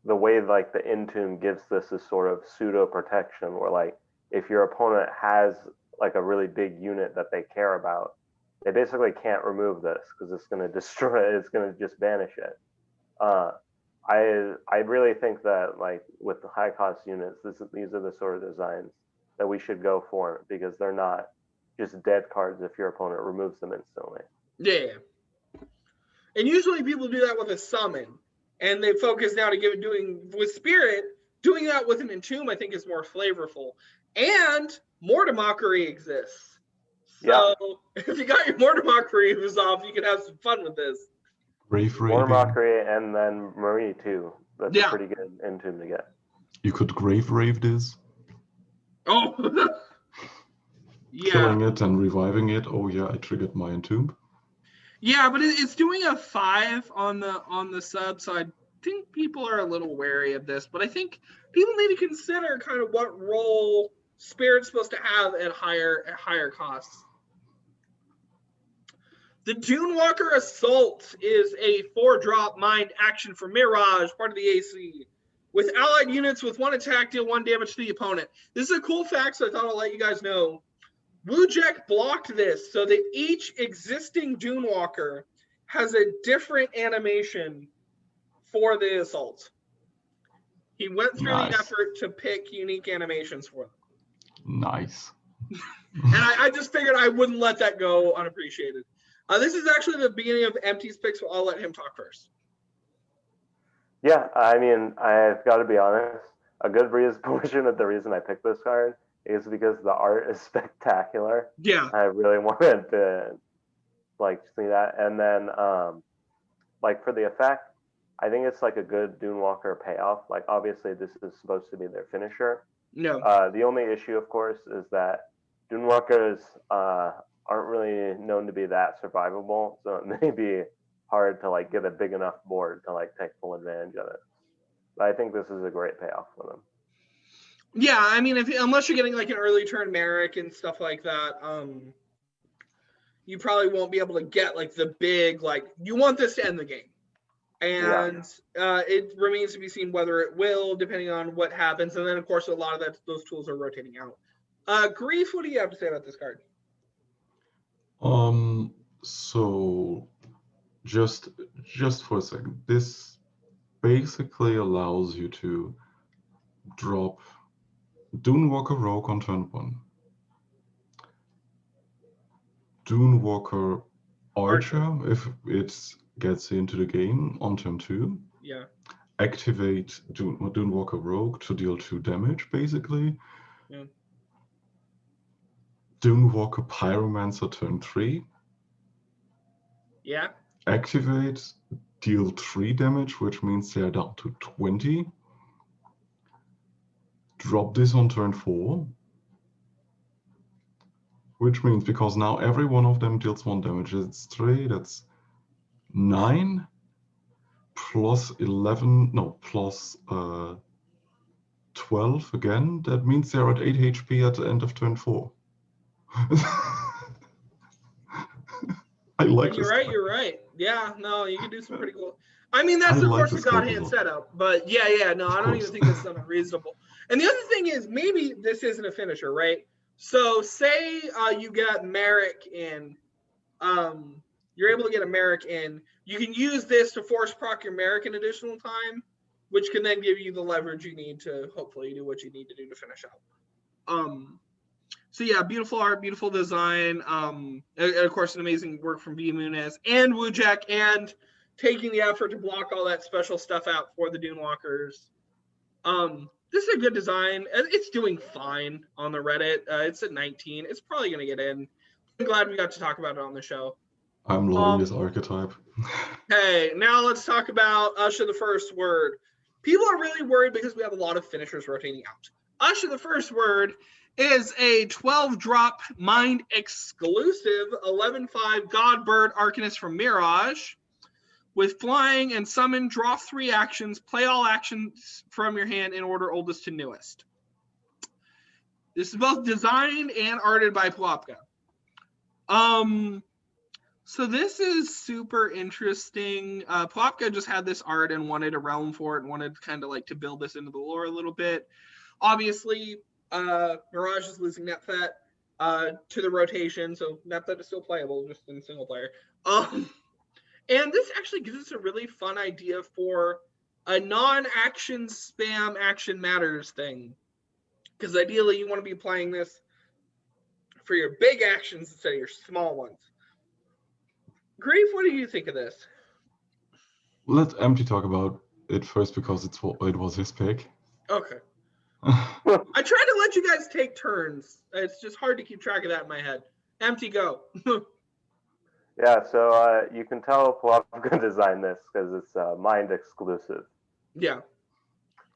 way like the entomb gives this a sort of pseudo protection, where like if your opponent has like a really big unit that they care about, they basically can't remove this because it's going to destroy it. It's going to just banish it. I really think that like with the high cost units, these are the sort of designs that we should go for, because they're not just dead cards if your opponent removes them instantly. Yeah. And usually people do that with a summon, and they focus now to doing with Spirit. Doing that with an entomb, I think, is more flavorful. And Mortar Mockery exists. So if you got your Mortar Mockery off, you can have some fun with this. Mortar Mockery and then Marie too. That's a pretty good entomb to get. You could Grave Rave this. Oh, yeah. Killing it and reviving it. Oh yeah, I triggered my entomb. Yeah, but it's doing a 5 on the sub, so I think people are a little wary of this. But I think people need to consider kind of what role Spirit's supposed to have at higher costs. The Dunewalker Assault is a 4-drop mind action for Mirage, part of the AC. With allied units with 1 attack, deal 1 damage to the opponent. This is a cool fact, so I thought I'll let you guys know. Wujek blocked this so that each existing Dunewalker has a different animation for the assault. He went through the effort to pick unique animations for them. Nice. And I just figured I wouldn't let that go unappreciated. This is actually the beginning of Empty's picks, so I'll let him talk first. Yeah, I mean, I've got to be honest. A good portion of the reason I picked this card is because the art is spectacular. Yeah. I really wanted to like see that. And then like for the effect, I think it's like a good Dunewalker payoff. Like obviously this is supposed to be their finisher. No. The only issue, of course, is that Dunewalkers aren't really known to be that survivable, so it may be hard to like get a big enough board to like take full advantage of it. But I think this is a great payoff for them. Yeah, I mean, unless you're getting like an early turn Merrick and stuff like that, you probably won't be able to get like the big, like, you want this to end the game. And it remains to be seen whether it will, depending on what happens. And then, of course, a lot of those tools are rotating out. Grief, what do you have to say about this card? So just for a second, this basically allows you to drop Dunewalker Rogue on turn 1, Dunewalker Archer if it gets into the game on turn 2. Yeah. Activate Dunewalker Rogue to deal 2 damage, basically. Yeah. Dunewalker Pyromancer turn 3. Yeah. Activate, deal 3 damage, which means they are down to 20. Drop this on turn 4. Which means, because now every one of them deals 1 damage, it's 3, that's 9, plus 11, no, plus 12 again. That means they're at 8 HP at the end of turn 4. I like this. You're right. Yeah, no, you can do some pretty cool. I mean, that's of course the God Hand setup, but yeah, no, I don't even think this is unreasonable. And the other thing is, maybe this isn't a finisher, right? So say you got Merrick in, you're able to get a Merrick in. You can use this to force proc your Merrick an additional time, which can then give you the leverage you need to hopefully do what you need to do to finish out. So yeah, beautiful art, beautiful design. And of course, an amazing work from V. Munez and Wujek, and taking the effort to block all that special stuff out for the Dunewalkers. This is a good design. It's doing fine on the Reddit. It's at 19. It's probably going to get in. I'm glad we got to talk about it on the show. I'm loving this archetype. Hey, now let's talk about Usher the First Word. People are really worried because we have a lot of finishers rotating out. Usher the First Word is a 12-drop mind exclusive 11/5 Godbird Arcanist from Mirage. With flying and summon, draw 3 actions, play all actions from your hand in order oldest to newest. This is both designed and arted by Plopka. So this is super interesting. Plopka just had this art and wanted a realm for it and wanted kind of like to build this into the lore a little bit. Obviously, Mirage is losing Nepthet to the rotation, so Nepthet is still playable, just in single player. And this actually gives us a really fun idea for a non-action spam action matters thing. Because ideally you want to be playing this for your big actions instead of your small ones. Grief, what do you think of this? Let Empty talk about it first because it was his pick. Okay. I try to let you guys take turns. It's just hard to keep track of that in my head. Empty, go. Yeah, so you can tell Plopka designed this because it's mind exclusive. Yeah.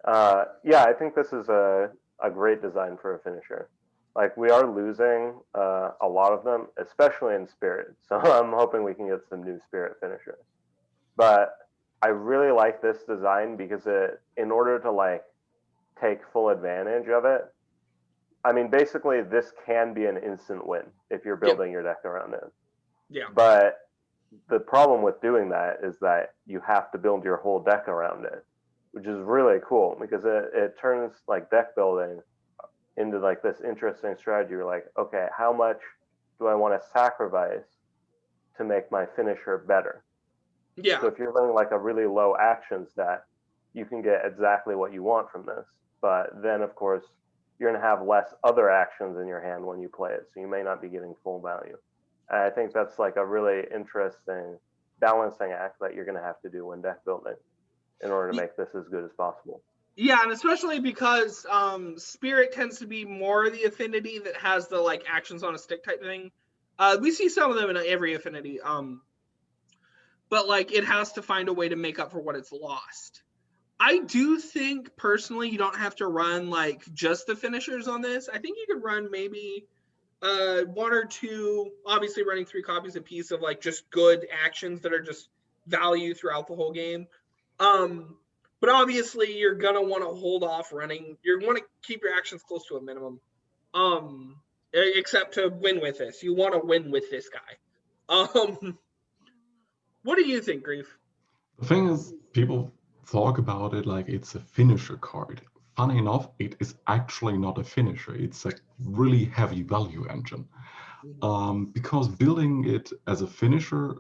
Yeah, I think this is a great design for a finisher. Like, we are losing a lot of them, especially in Spirit. So I'm hoping we can get some new Spirit finishers. But I really like this design because in order to like take full advantage of it, I mean, basically this can be an instant win if you're building your deck around it. Yeah. But the problem with doing that is that you have to build your whole deck around it, which is really cool because it turns like deck building into like this interesting strategy. You're like, okay, how much do I want to sacrifice to make my finisher better? Yeah. So if you're running like a really low action stat, you can get exactly what you want from this. But then of course you're going to have less other actions in your hand when you play it. So you may not be getting full value. And I think that's like a really interesting balancing act that you're going to have to do when deck building in order to make this as good as possible. Yeah, and especially because Spirit tends to be more the affinity that has the like actions on a stick type thing. We see some of them in every affinity. but like it has to find a way to make up for what it's lost. I do think personally you don't have to run like just the finishers on this. I think you could run maybe 1 or 2, obviously running 3 copies apiece of like just good actions that are just value throughout the whole game. But obviously you're gonna want to hold off running. You want to keep your actions close to a minimum. Except to win with this. You want to win with this guy. What do you think, Grief? The thing is, people talk about it like it's a finisher card. Funny enough, it is actually not a finisher. It's a really heavy value engine. Because building it as a finisher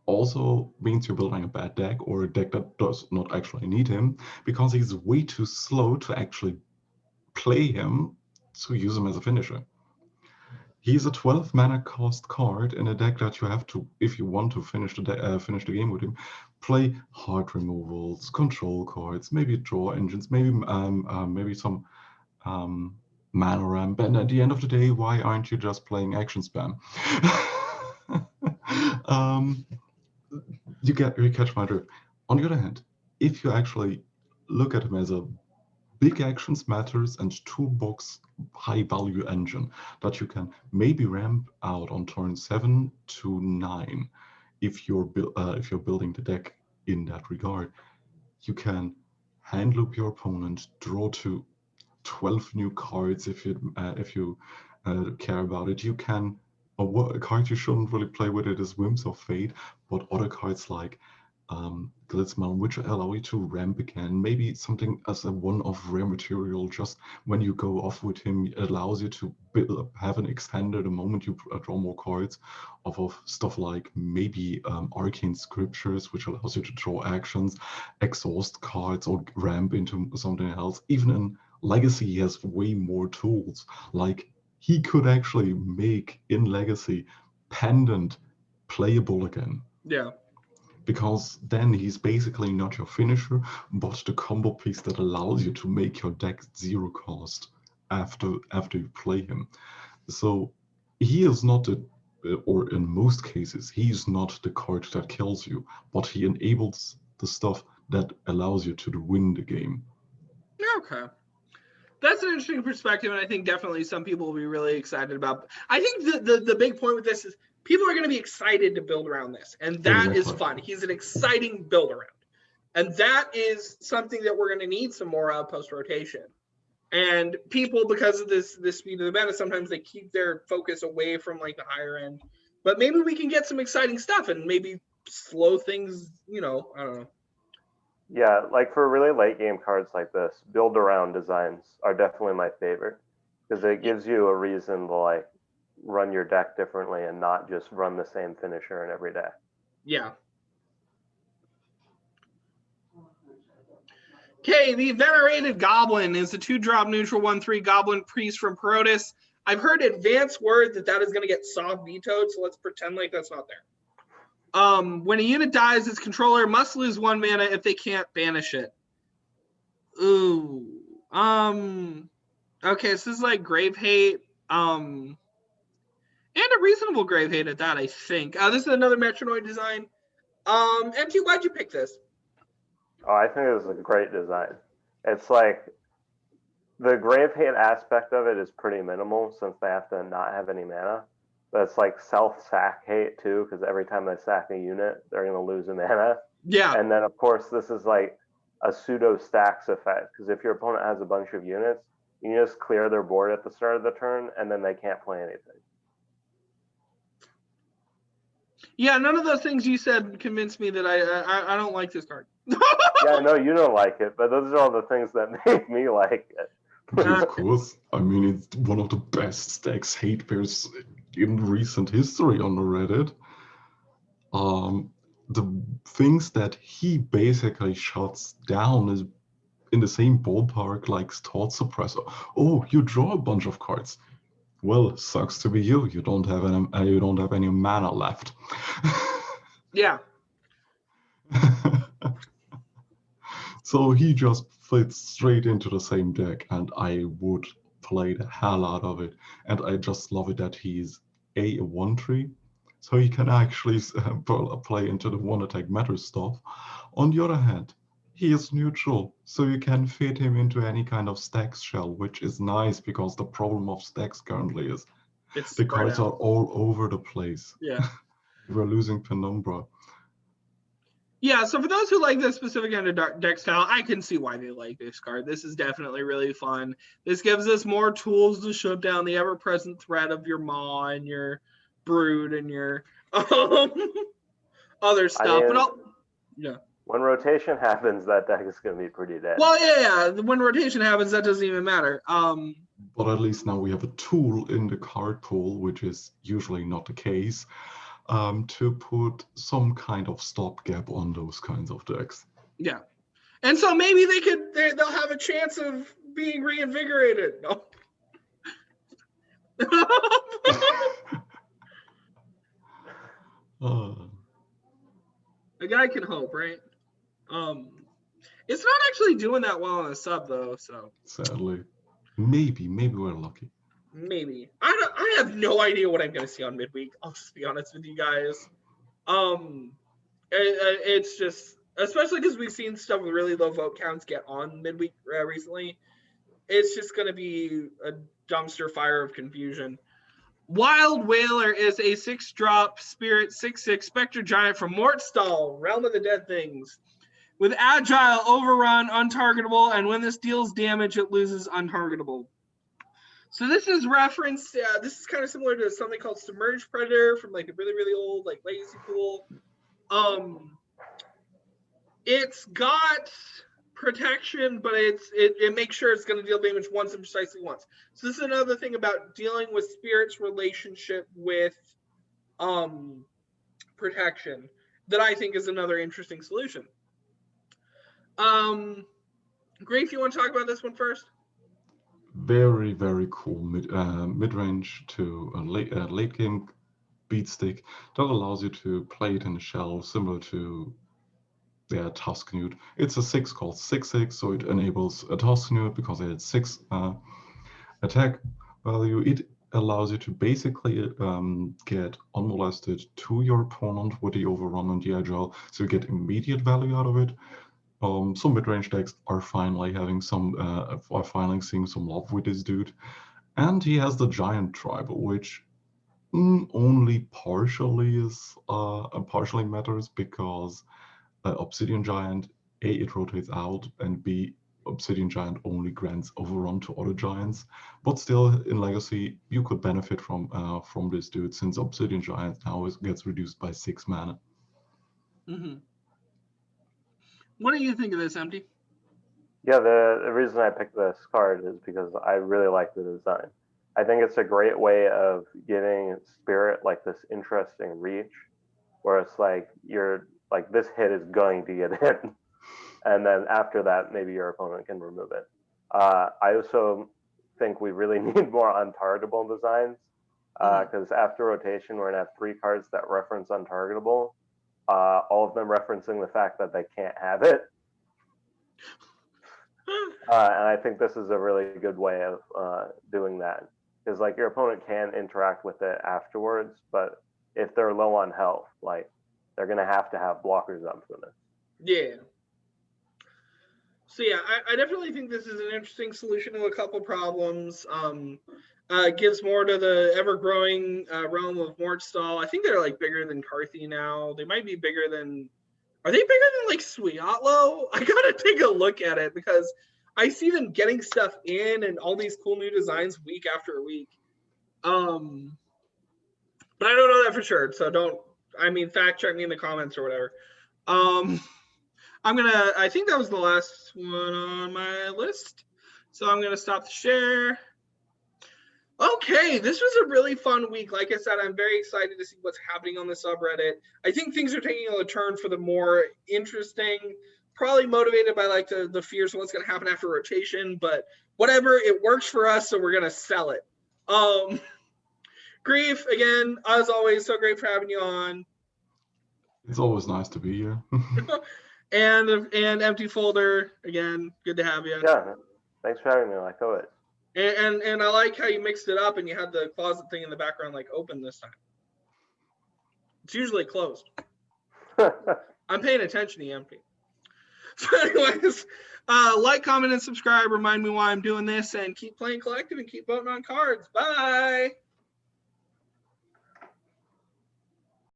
also means you're building a bad deck or a deck that does not actually need him, because he's way too slow to actually play him to use him as a finisher. He's a 12 mana cost card in a deck that you have to, if you want to finish the game with him, play heart removals, control cards, maybe draw engines, maybe some mana ramp. And at the end of the day, why aren't you just playing action spam? You catch my drift. On the other hand, if you actually look at him as a big actions matters and toolbox high value engine that you can maybe ramp out on turn 7 to 9, if you're building the deck in that regard, you can hand loop your opponent, draw to 12 new cards if you care about it. You can. A card you shouldn't really play with it is Whims of Fate, but other cards like Glitzman, which allow you to ramp again, maybe something as a one-off rare material, just when you go off with him, it allows you to have an extender the moment you draw more cards off of stuff like maybe Arcane Scriptures, which allows you to draw actions, exhaust cards, or ramp into something else. Even in Legacy, he has way more tools. Like, he could actually make in Legacy Pendant playable again. Yeah. Because then he's basically not your finisher, but the combo piece that allows you to make your deck 0 cost after you play him. So he is not or in most cases, he's not the card that kills you, but he enables the stuff that allows you to win the game. Okay. That's an interesting perspective, and I think definitely some people will be really excited about. I think the big point with this is people are going to be excited to build around this, and that is fun. He's an exciting build around, and that is something that we're going to need some more of post-rotation. And people, because of this speed of the meta, sometimes they keep their focus away from like the higher end. But maybe we can get some exciting stuff and maybe slow things, I don't know. Yeah, like for really late game cards like this, build around designs are definitely my favorite, because it gives you a reason to like run your deck differently and not just run the same finisher in every deck. Yeah. Okay, the Venerated Goblin is a 2-drop neutral 1/3 Goblin Priest from Protus. I've heard advanced word that is going to get soft vetoed, so let's pretend like that's not there. When a unit dies, its controller must lose 1 mana if they can't banish it. Ooh. Okay, so this is like Grave Hate. And a reasonable Grave Hate at that, I think. This is another Metronoid design. MT, why'd you pick this? Oh, I think it was a great design. It's like the Grave Hate aspect of it is pretty minimal since they have to not have any mana. But it's like self-sack hate too, because every time they sack a unit, they're going to lose a mana. Yeah. And then, of course, this is like a pseudo-stacks effect, because if your opponent has a bunch of units, you can just clear their board at the start of the turn, and then they can't play anything. Yeah, none of those things you said convinced me that I don't like this card. Yeah, no, you don't like it, but those are all the things that make me like it. Of course. I mean, it's one of the best stacks hate pairs in recent history on the Reddit. The things that he basically shuts down is in the same ballpark like Thought Suppressor. Oh, you draw a bunch of cards. Well, sucks to be you. You don't have any mana left. Yeah. So he just fits straight into the same deck, and I would play the hell out of it. And I just love it that he's a 1/3 so he can actually play into the one attack matter stuff. On the other hand, he is neutral, so you can fit him into any kind of stacks shell, which is nice because the problem of stacks currently is the cards are all over the place. Yeah. We're losing Penumbra. Yeah, so for those who like this specific end of deck style, I can see why they like this card. This is definitely really fun. This gives us more tools to shut down the ever-present threat of your Maw and your Brood and your other stuff. Yeah. When rotation happens, that deck is going to be pretty dead. Well, yeah. When rotation happens, that doesn't even matter. But at least now we have a tool in the card pool, which is usually not the case. To put some kind of stopgap on those kinds of decks. Yeah, and so maybe they'll have a chance of being reinvigorated. No. A guy can hope, right? It's not actually doing that well on the sub though, so sadly, maybe we're lucky. Maybe. I have no idea what I'm going to see on midweek. I'll just be honest with you guys. It's just, especially because we've seen stuff with really low vote counts get on midweek recently. It's just going to be a dumpster fire of confusion. Wild Wailer is a 6-drop spirit 6/6 Spectre Giant from Mortstall, Realm of the Dead Things. With Agile, Overrun, Untargetable, and when this deals damage, it loses Untargetable. So this is referenced, this is kind of similar to something called Submerged Predator from like a really, really old like Legacy pool. It's got protection, but it makes sure it's going to deal damage once and precisely once. So this is another thing about dealing with Spirit's relationship with protection that I think is another interesting solution. Grief, you want to talk about this one first? Very, very cool mid-range to late game beat stick that allows you to play it in a shell similar to Tusknewt. It's a 6 called 6/6, so it enables a Tusknewt because it has 6 attack value. It allows you to basically get unmolested to your opponent with the Overrun and the Agile, so you get immediate value out of it. Some mid-range decks are finally having seeing some love with this dude, and he has the Giant Tribal, which only partially matters because Obsidian Giant, A, it rotates out, and B, Obsidian Giant only grants Overrun to other giants. But still, in Legacy, you could benefit from this dude since Obsidian Giant now gets reduced by 6 mana. Mm-hmm. What do you think of this, Empty? Yeah, the reason I picked this card is because I really like the design. I think it's a great way of giving Spirit like this interesting reach, where it's like you're like this hit is going to get hit, and then after that maybe your opponent can remove it. I also think we really need more untargetable designs because after rotation we're gonna have 3 cards that reference untargetable. All of them referencing the fact that they can't have it. And I think this is a really good way of doing that. Because like your opponent can interact with it afterwards, but if they're low on health, like they're gonna have blockers up for this. Yeah. So yeah, I definitely think this is an interesting solution to a couple problems. Gives more to the ever-growing realm of Mortstall. I think they're like bigger than Carthy now. They might be bigger than. Are they bigger than like Swiatlo? I gotta take a look at it because I see them getting stuff in and all these cool new designs week after week. But I don't know that for sure. So fact check me in the comments or whatever. I think that was the last one on my list. So I'm gonna stop the share. Okay, this was a really fun week. Like I said, I'm very excited to see what's happening on the subreddit. I think things are taking a turn for the more interesting, probably motivated by like the fears of what's going to happen after rotation, but whatever, it works for us, so we're going to sell it. Grief, again, as always, so great for having you on. It's always nice to be here. and Empty Folder, again, good to have you. Yeah, thanks for having me. I like it. And I like how you mixed it up and you had the closet thing in the background like open this time. It's usually closed. I'm paying attention to EMP. So anyways, like, comment, and subscribe. Remind me why I'm doing this, and keep playing collective and keep voting on cards. Bye.